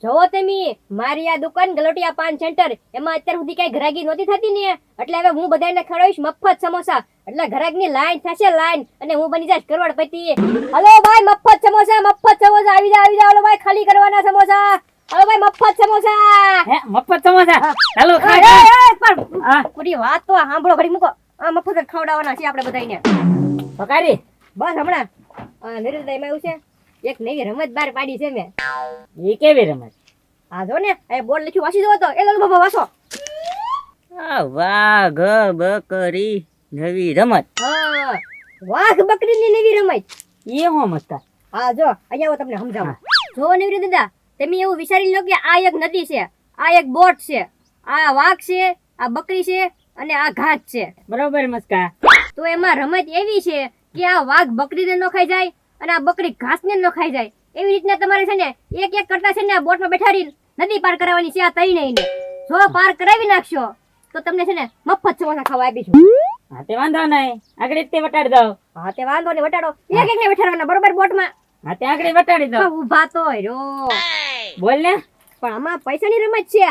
જોવો તમે મારી આ દુકાન ગલોટિયા પાન સેન્ટર એમાં અત્યાર સુધી કઈ ઘરાકી નહોતી થતી ને એટલે હવે હું બધાને ખવડાવીશ મફત સમોસા એટલે ઘરાકની લાઈન થશે લાઈન અને હું બની જઈશ કરોડપતિ. હલો ભાઈ મફત સમોસા આવી જાવ હલો ભાઈ ખાલી કરવાના સમોસા. હલો ભાઈ મફત સમોસા. હે મફત સમોસા ચાલો પણ પૂરી વાત તો સાંભળો ઘડી મૂકો. આ મફત જ ખવડાવવાના છે આપણે બધાને. પકારી બસ હમણાં નરેન્દ્ર એમાં એવું છે એક નવી રમત બહાર પાડી છે મેં. એ કેવી રમત? આ જો ને એ બોર્ડ લખ્યું વાંચી જવો તો એ લાલુ બાબા વાંચો. વાઘ બકરી નવી રમત. હા વાઘ બકરીની નવી રમત. એ હું મસ્તા. હા જો અહીંયા હું તમને સમજાવું. જો નવી દાદા તમે એવું વિચારી લો કે આ એક નદી છે, આ એક બોટ છે, આ વાઘ છે, આ બકરી છે અને આ ઘાસ છે. બરોબર મસ્કા. તો એમાં રમત એવી છે કે આ વાઘ બકરીને ન ખાઈ જાય અને આ બકરી ઘાસને ન ખાઈ જાય એવી રીતના તમારે છે ને એક એક કરતા છે ને આ બોટમાં બેઠાડી નદી પાર કરાવવાની છે. આ તઈ નહીં જો પાર કરાવી નાખશો તો તમને છે ને મફત સમોસા ખાવા આપીશું. હા તે વાંધો નહીં, આગળ તે વટાડી દઉં. હા તે વાંધો નહીં વટાડો. એક એક ને બેઠાડવાના બરોબર બોટમાં. હા તે આગળ વટાડી દઉં. ઊભા તો રહ્યો. બોલ ને. પણ આમાં પૈસાની રમત છે.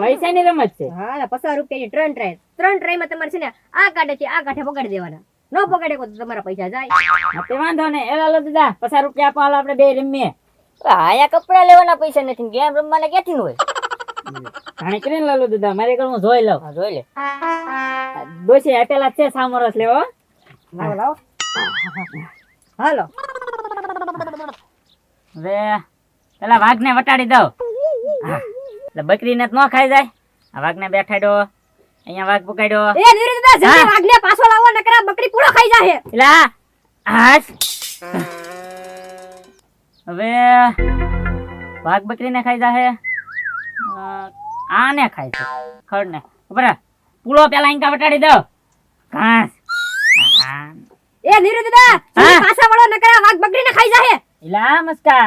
પૈસાની રમત છે. હા 50 રૂપિયાની ત્રણ ટ્રાયમાં તમારે છે ને આ કાઢે આ કાઢે પકડી દેવાના. ન પકડે તો તમારા પૈસા જાય. હા તે વાંધો નહીં. એ લાલો દાદા 50 રૂપિયા આપો, હાલો આપણે બે રમીએ. આયા કપડા લેવાના પૈસા નથી, ગેમ રમવાના ક્યાંથી હોય? જાણે કરીને લાલો દાદા મારે ઘર હું જોઈ લઉં. જોઈ લે. દોશી આપેલા છે સામરસ લેવો. લાવો હાલો. હવે પેલા વાઘને વટાડી દઉં. એટલે બકરીને તો ન ખાઈ જાય. આ વાઘને બેઠાડ્યો, અહીંયા વાઘ પકડ્યો. એ નિર્દા જલ્દી વાઘને પાછો લાવો નકરા બકરી પૂરો ખાઈ જાહે. એલા હાસ. હવે વાઘ બકરીને ખાઈ જાહે. આને ખાય છે ખડને. બરાબર પૂળો પેલા ઇંકા વટાડી દો. ઘાસ. એ નિર્દા પાછા વળો નકરા વાઘ બકરીને ખાઈ જાહે. એલા મસ્કા.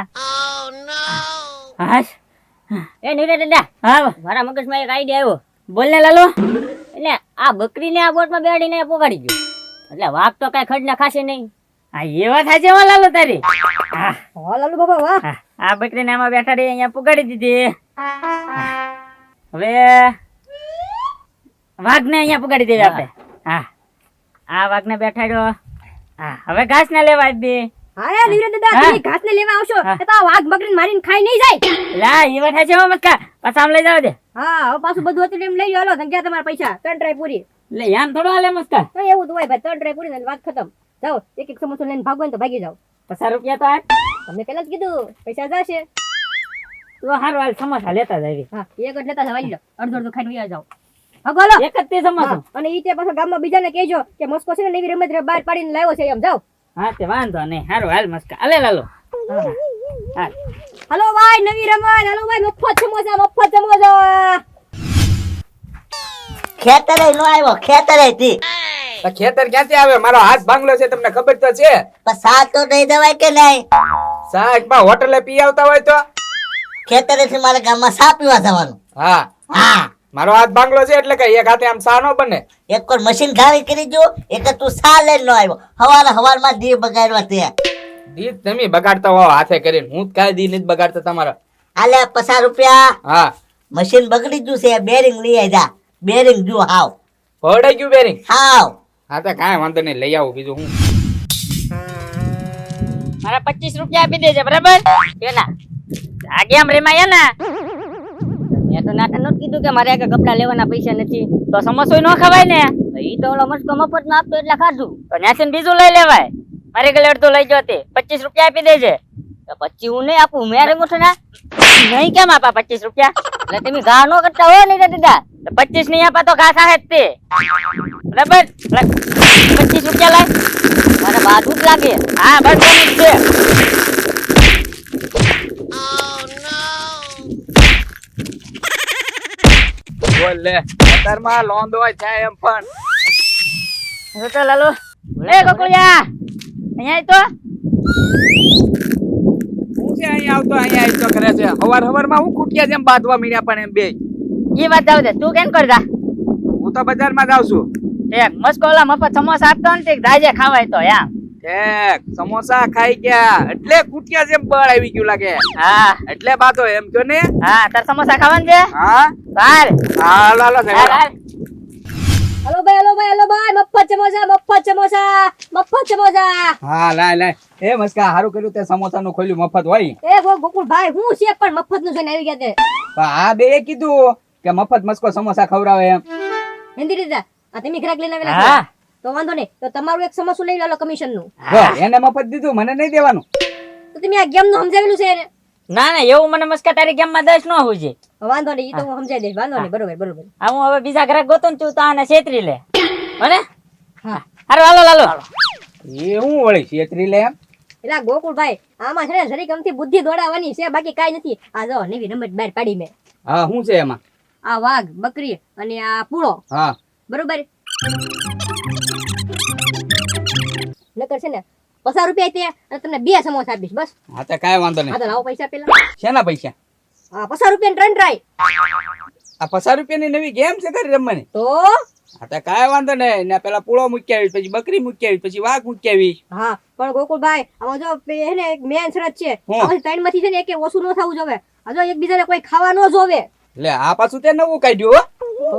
હાસ. એ નીરે દાદા, હા મારા મગજમાં એક આઈડિયા આવ્યો. બોલ ને લાલો. એટલે આ બકરીને આ બોટમાં બેડીને પોગાડી ગયો એટલે વાઘ તો કઈ ખડને ખાશે નહીં. હા એ વાત સાચી હો લાલો તારી. હા હો લાલુ બાબા વાહ. આ બકરીને આમાં બેઠાડી અહીંયા પુગાડી દીધી. હવે વાઘને અહીંયા પુગાડી દેવી આપણે. હા આ વાઘને બેઠાડ્યો. હા હવે ઘાસ ને લેવા આવી. હા એ નિર્દા તમે ઘાસને લેવા આવશો તો આ વાઘ બકરીને મારીને ખાઈ નહીં જાય. લા એ વાત સાચી હો મસ્કા. પાછા આમ લઈ જાવ દે. હા હવે પાછું બધું હતું એમ લઈ જાવ. હાલો સંખ્યા તમારા પૈસા 3 ટ્રાય પૂરી. લે આમ થોડો હાલે મસ્કા. તો એવું તો હોય ભાઈ 3 ટ્રાય પૂરી ને વાત ખતમ. જાઓ એક એક સમોસો લઈને ભાગો ને તો ભાગી જાઓ. 50 રૂપિયા તો આપ. તમને પહેલા જ કીધું પૈસા જશે. તો હારું હાલ સમોસા લેતા જાવી. હા એક જ લેતા જવા લો. અડધો ખાઈને વયા જાઓ. હા બોલો. એક જ તે સમોસો. અને ઈ તે પાછો ગામમાં બીજાને કહેજો કે મસ્કો છે ને નવી રમત બહાર પાડીને લાવ્યો છે એમ. જાઓ. હા તે વાંધો નહીં. હારું હાલ મસ્કા. અલે લાલો. હા હલો ભાઈ નવી રમત. હલો ભાઈ મફત સમોસા. ખેતરે નો આવ્યો, ખેતરે થી ખેતર ક્યાંથી આવે? મારો હાથ ભાંગલો છે, તમને ખબર તો છે. સાત તો નહીં દેવાય કે નહીં? સાહેબ માં હોટલે પી આવતા હોય તો ખેતરે થી મારા ગામમાં સા પીવા જવાનું. હા હા મારો હાથ ભાંગલો છે એટલે કે એક હાથે આમ સા નો બને. એક કોર મશીન ખાવી કરી જો એક તું સા લઈને નો આવ્યો. હવારમાં દી બગાડવા તે દી તમે બગાડતા હો હાથે કરીને. હું કાઈ દી નથી બગાડતા તમારા. આલે 50 રૂપિયા. હા મશીન બગડી ગયું છે, બેરિંગ લઈ આજા. બેરિંગ જો હાવ પડાઈ ગયું બેરિંગ. હાવ. હા તો કાંઈ વાંધો નહીં, લઈ આવું. બીજું હું મારા 25 રૂપિયા આપી દેજે. બરાબર કેના આ ગેમ રેમાય ને. મેં તો નાટક નહોતું કીધું કે મારે કે કપડા લેવાના પૈસા નથી. તો સમોસો ન ખવાય ને. ઈ તો ઓલો મસ્કો મફત માં આપતો એટલે ખાધું. તો ન્યાસી બીજું લઈ લેવાય. મારે ગલે અડધું લઈ જતે. 25 રૂપિયા આપી દેજે. તો પછી હું નહીં આપું. મેં રમું ના નહીં કેમ આપા 25 રૂપિયા? એટલે તમે ઘા નો કરતા હો નહીં દાદા. 25 નહીં આપા તો ઘાસ આવે જ તે. બરાબર 25 રૂપિયા લાય. મને બાજુ જ લાગે. હા બસ બની જ છે. બોલ લે. ખેતરમાં લોંદો હોય છે એમ પણ. તો લાલો એ ગોકુળિયા અહીંયા આય તો. હું છે અહીંયા આવતો કરે છે. હવારમાં હું ખૂટિયા જેમ બાંધવા મીડ્યા પણ એમ બે. ઈ વાત જાવ દે. તું કેમ કરતા? હું તો બજારમાં જાઉં છું. એક મસ્કો ઓલા મફત સમોસા આપતો ને તે દાજે ખાવાય તો યા. ઠેક સમોસા ખાઈ ગયા એટલે કુટિયા જેમ બળ આવી ગયું લાગે. હા એટલે બાતો એમ કયો ને. હા તાર સમોસા ખાવાનું છે હા ચાલ હાલો હાલો હાલ, સાહેબ. હાલ. હલો ભાઈ મફત સમોસા. હા લાય લાય. એ મસ્કા હારું કર્યું તે સમોસાનું ખોલ્યું મફત હોય. એ ગોકુળભાઈ હું છે પણ મફત નું જોઈને આવી ગયા તે પણ આ બે કીધું કે મફત મસ્કો સમોસા ખવડાવે એમ. હિન્દી રીતે આ તમે ગ્રાહક લઈને આવેલા છો હા તો વાંધો નહીં તો તમારું એક સમોસું લઈ લો કમિશન નું બોલ, એને મફત દીધું મને નહીં દેવાનું. તો તમે આ ગેમ નું સમજાવેલું છે એને ના ના એવું મને મસ્કા તારી ગેમમાં દસ ન હોય છે વાંધો નહીં ઈ તો હું સમજાઈ દઈશ વાંધો નહીં બરોબર આ હું હવે બીજા ગ્રાહક ગોતું ને તું તો આને છેતરી લે હને હા હારું હાલો હાલો એ હું વળી છેતરી લે એમ. એટલે આ ગોકુળભાઈ આમાં છે ને જરીક અમથી બુદ્ધિ દોડાવવાની છે બાકી કાઈ નથી આ જો નવી રમત બહાર પાડી મેં હા શું છે એમાં. આ વાઘ બકરી અને આ પૂળો હા બરોબર નકર છે ને 50 રૂપિયા તે અને તમને 2 સમોસા આપીશ બસ હા તો કાંઈ વાંધો આ નહીં. તો લાવો પૈસા પેલા શેના પૈસા. આ 50 રૂપિયા ટ્રન ટ્રાય આ 50 રૂપિયાની નવી ગેમ છે તારી રમવાની. તો હા તો કાંઈ વાંધો નહીં. ને પેલા પૂળો મૂકી આવીશ, પછી બકરી મૂકી આવીશ, પછી વાઘ મૂકી આવીશ. હા પણ ગોકુળભાઈ આમાં જો હે ને એક મેન શરત છે હું? આમાંથી ત્રણમાંથી છે ને એકે ઓછું ન થવું જોવે આ જો એકબીજાને કોઈ ખાવા ન જોવે એટલે આ પાછું તે નવું કાઢ્યું હો. તો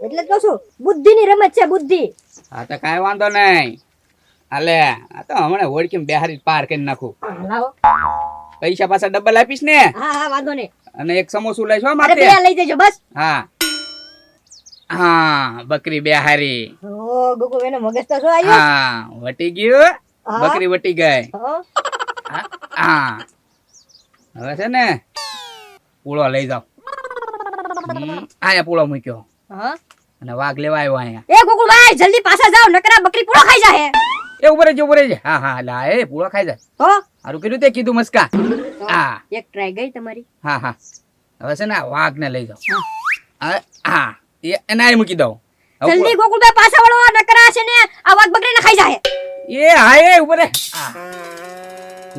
એટલે જ કહું છું બુદ્ધિની રમત છે બુદ્ધિ હા તો કાંઈ વાંધો નહીં. હાલે આ તો હમણાં હોડકીમાં બેહારી પાર કરી નાખું. લાવો પૈસા પાછા ડબલ આપીશ ને. હા વાંધો નહીં અને એક સમોસું લઈશ હો અરે મારે. બે લઈ જજો બસ હા હા બકરી બેહારી. ઓ ગોકુ એનો મગજ તો શું આવ્યો હા વટી ગયું. હા. બકરી વટી ગઈ. હા હા હવે છે ને પૂળો લઈ જાવ. આયા પૂળો મૂક્યો હા અને વાઘ લેવા આવ્યો અહીંયા. એ ગોકુળભાઈ જલ્દી પાછા જાઓ નકરા બકરી પૂરો ખાઈ જાહે એ ઉપર જ હા હા લા એ પૂળો ખાઈ જાય. હો સારું કર્યું તે કીધું મસ્કા. હા એક ટ્રાય ગઈ તમારી હા હા હવે છે ને આ વાઘને લઈ જાવ. હા એને અહીં મૂકી દઉં. હવે જલ્દી ગોકુળભાઈ પાછા વળો નકરા છે ને આ વાઘ બકરીને ખાઈ જાહે એ હા એ ઉપર રે. હા.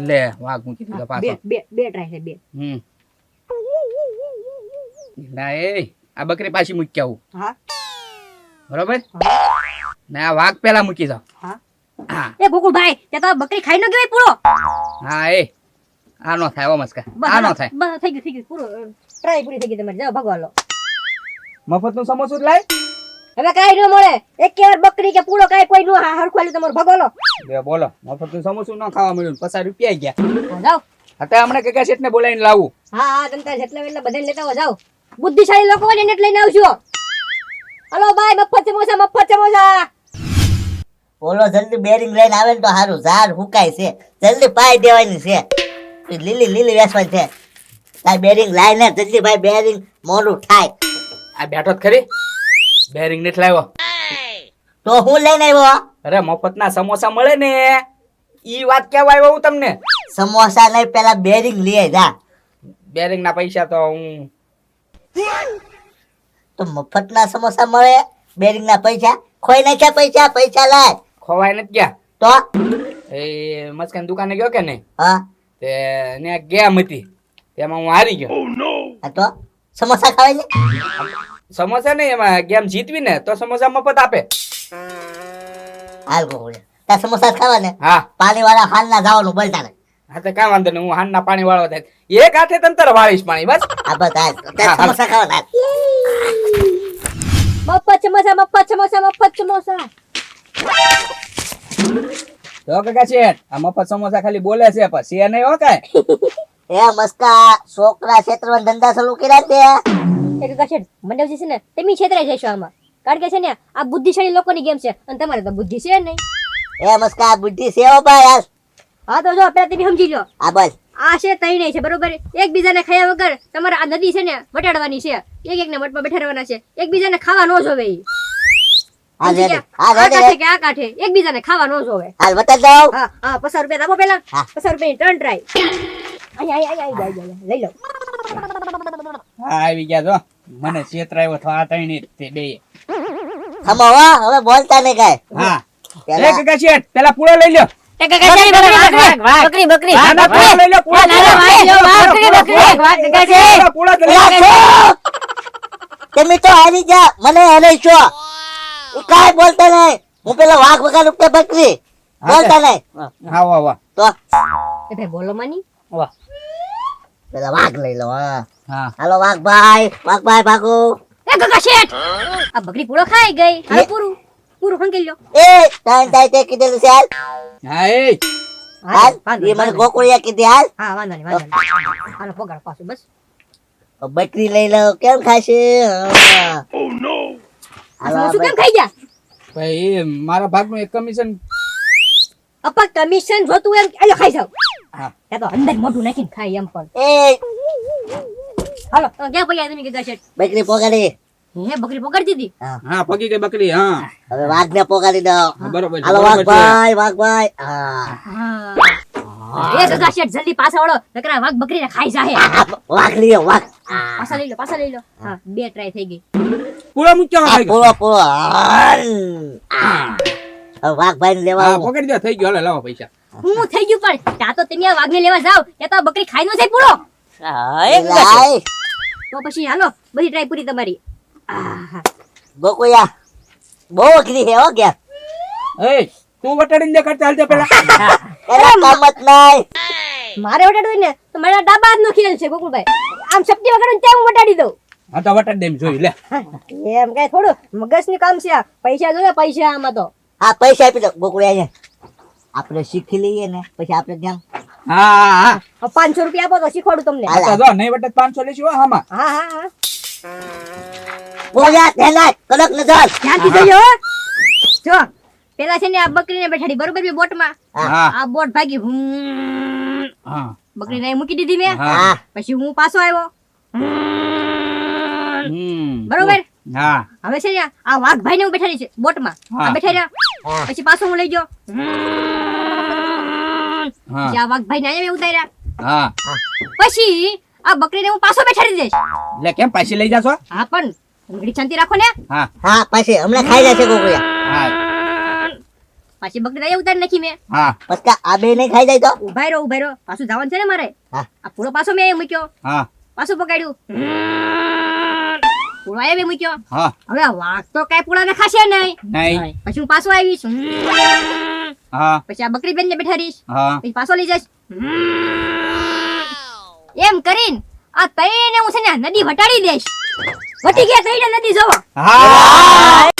લે વાઘ મૂકી દીધો પાછો. બે ટ્રાય છે બે હમ ના એ આ બકરી પાછી મૂકી આવું હા બરોબર ને આ વાઘ પેલા મૂકી જાવ. હા હા એ ગોકુળભાઈ તે તો બકરી ખાઈ ન ગઈ પૂરો હા એ આ નો થાય ઓ મસ્કા આ નો થાય. બસ થઈ ગયું પૂરો ટ્રાય પૂરી થઈ ગઈ તમારી જાઓ ભગવા લો મફત નું સમોસું જ લાય. હવે કાઈ ન મળે એક વાર બકરી કે પૂરો કાઈ કોઈ નો હરખું આલ્યું તમારું ભગવા લો બે બોલો મફત નું સમોસું ન ખાવા મળ્યું 50 રૂપિયા ગયા. હા, જાઓ અત્યારે હમણાં કાકા શેઠ ને બોલાવીને લાવું. હા હા તમતાર જેટલા વેલા બધાને લેતા આવો જાઓ બુદ્ધિશાળી લોકો હોય ને એને જ લઈને આવજો હલો ભાઈ મફત સમોસા ઓલો જલ્દી બેરિંગ લઈને આવે ને તો સારું ઝાડ હુકાય છે જલ્દી પાઈ દેવાની છે લીલી વેસવાની છે તાર બેરિંગ લાઈને જલ્દી ભાઈ બેરિંગ મોડું થાય આ બેઠો જ ખરી બેરિંગ નથી લાવ્યો. તો હું લઈને આવ્યો અરે મફત ના સમોસા મળે ને ઈ વાત કેવા આવ્યો હું તમને. સમોસા નહીં પેલા બેરિંગ લઈ જા બેરિંગ ના પૈસા તો હું તો મફતના સમોસા મળે બેરિંગ ના પૈસા ખોઈ નાખ્યા પૈસા લાય ખોવાય નથી ગયા. તો એ મસ્કાની દુકાને ગયો કે નહીં હા તે ને ગેમ હતી તેમાં હું હારી ગયો. આ તો સમોસા ખાવાય ને સમોસા નહીં એમાં ગેમ જીતવી ને તો સમોસા મફત આપે. હાલ ગોળે તાર સમોસા ખાવા ને હા પાણી વાળા હાલ ના જવાનું બોલતા ને હા તો કાંઈ વાંધો નહીં હું હાંડના પાણી વાળવા થાય એક હાથે તંતર વાળીશ પાણી બસ. આ બધા તાર સમોસા ખાવા મફત સમોસા તો કાકા શેઠ આ મફત સમોસા ખાલી બોલે છે પછી એ નહીં હો કાંઈ. એ મસ્કા છોકરા ક્ષેત્રમાં ધંધા ચાલુ કર્યા તે એક કશેડ મંડવજી છે ને તમે છેતરાઈ જશો આમાં કારણ કે છે ને આ બુદ્ધિશાળી લોકોની ગેમ છે અને તમારે તો બુદ્ધિ છે નહીં એ મસ્કા બુદ્ધિ સેવો ભાઈ યાર હા તો જો પેલા તમે સમજી લો આ બસ આ છે તઈ નહીં છે બરોબર એકબીજાને ખાયા વગર તમારે આ નદી છે ને વટાડવાની છે એક એકને મટમાં બેઠા રહેવાના છે એકબીજાને ખાવા ન જોવે ઈ. આ સમજી રેડી ગયા? આ આ કાંઠે રેડી કે આ કાંઠે એકબીજાને ખાવા ન જોવે હાલ બતા જાવ હા હા 50 રૂપિયા આપો પેલા હા. 50 રૂપિયાની ત્રણ ટ્રાય આઈ લઈ લો હા આવી ગયા જો મને છેતરાયો તો આ ત્રણેય તે બે. ખમો હો હવે બોલતા નહીં કાય હા એ પેલા કાકા શેઠ પેલા પૂળો લઈ લ્યો. બકરી બકરી ના, ના, પૂળો લઈ લ્યો, પૂળો લઈ લ્યો. પૂળો તો લઈ લ્યો. તમે તો હારી જા મને હરે છો એ કાય બોલતા નહીં હું પેલા વાઘ વગર રૂપિયા બકરી બોલતા નહીં હા વાહ વાહ તો એ ભાઈ બોલો માની વાહ પેલા વાઘ લઈ લો હા હા હાલો વાઘભાઈ ભાગો એ ગગા શેઠ આ બકરી પૂરો ખાઈ ગઈ હાલો પૂરું પૂરું ખંકેલ લ્યો એ ટાઈમ થાય તે કીધેલું છે હાલ હા એ હાલ વાંધો એ નહીં, મને ગોકુળિયા કીધી હાલ હા વાંધો નહીં વાંધો નહીં હાલો પગાર પાછું બસ બકરી લઈ લો કેમ ખાશે હા. હાલો શું કેમ ખાઈ ગયા ભાઈ એ મારા ભાગનું એક કમિશન અપા કમિશન જોતું એમ આલો ખાઈ જાવ હા. ત્યાં તો અંદર મોઢું નાખીને ખાય એમ પણ એ હાલો ક્યાં પૈયા તમે કીધા શેઠ બકરી પોગાડી હે બકરી પકડી દીધી હા પગી ગઈ બકરી હા હવે વાઘ ને પોગાડી દો બરોબર છે, હાલો બરોબર છે. વાઘભાઈ હા હા એ ગગા શેઠ જલ્દી પાછા વળો નકરા વાઘ બકરીને ખાઈ જાહે આ વાઘ લીયો વાઘ પાછા લઈ લો હા 2 ટ્રાય થઈ ગઈ પૂરા મૂક્યા આ ભાઈ પૂરો પૂરો હવે વાઘભાઈ ને લેવા હા આવો. પકડી દો થઈ ગયો હાલે લાવો પૈસા હું થઈ ગયું પણ ત્યાં તો તમે આ વાઘને લેવા જાવ ત્યાં તો આ બકરી ખાઈ નો જાય પૂરો હા એમ કરશે. લાય તો પછી હાલો બધી ટ્રાય પૂરી તમારી આહા. ગોકુળિયા બહુ અઘરી છે હો ગયા એ તું વટાડીને દે કરતા હાલતા પેલા એના કામ જ નહીં મારે વટાડવું ને તો મારા ડાબા હાથનો ખેલ છે ગોકુળભાઈ આમ શક્તિ વગર ત્યાં હું વટાડી દઉં હા તો વટાડી દે એમ જોઈ લે એમ કઈ થોડું મગજનું કામ છે આ. પૈસા જોઈએ પૈસા આમાં તો હા પૈસા આપી દો ગોકુળિયા આપણે શીખી લઈએ ને પછી આપણે જ્ઞાન હા હા હવે 500 રૂપિયા આપો તો શીખવાડું તમને હાલ. હા તો જો નહીં વટે 500 લેશું હો હામાં હા હા હા ગોકુળિયા ધ્યાન કડક નજર ધ્યાનથી જોજો હો. જો પેલા છે ને આ બકરીને બેઠાડી બરોબર બે બોટમાં હા આ બોટ ભાગી હમ. હા બકરીને અહીં મૂકી દીધી મેં હા હા પછી હું પાછો આવ્યો બરોબર હા હવે છે ને આ વાઘભાઈ ને હું બેઠાડી છે બોટમાં હા. આ બેઠા રહ્યા હા. પછી પાછો હું લઈ ગયો હા પછી આ વાઘભાઈ ને અહીંયા મેં ઉતાર્યા હા પછી આ બકરીને હું પાછો બેઠાડી દઈશ એટલે કેમ પાછી લઈ જાશો હા પણ ઘડી શાંતિ રાખો ને હા હા પછી હમણાં ખાઈ જશે ગોકુળિયા હા પાછી બકરી અહીંયા ઉતારી નાખી મેં હા પછી આ બે નહીં ખાઈ જાય તો ઉભાઈ રહો પાછું જવાનું છે ને મારે હા. આ પૂરો પાછો મેં અહીંયા મૂક્યો હા પાછું પકડ્યું પૂરો અહીંયા મેં મૂક્યો હા હવે આ વાઘ તો કઈ પૂળાને ખાશે નહીં નહીં પછી હું પાછો આવીશ હા પછી આ બકરી બેન ને બેઠાડીશ હા પછી પાછો લઈ જઈશ એમ કરીને આ તઈને હું છે ને નદી વટાડી દઈશ વટી ગયા તઈને નદી જોવો હા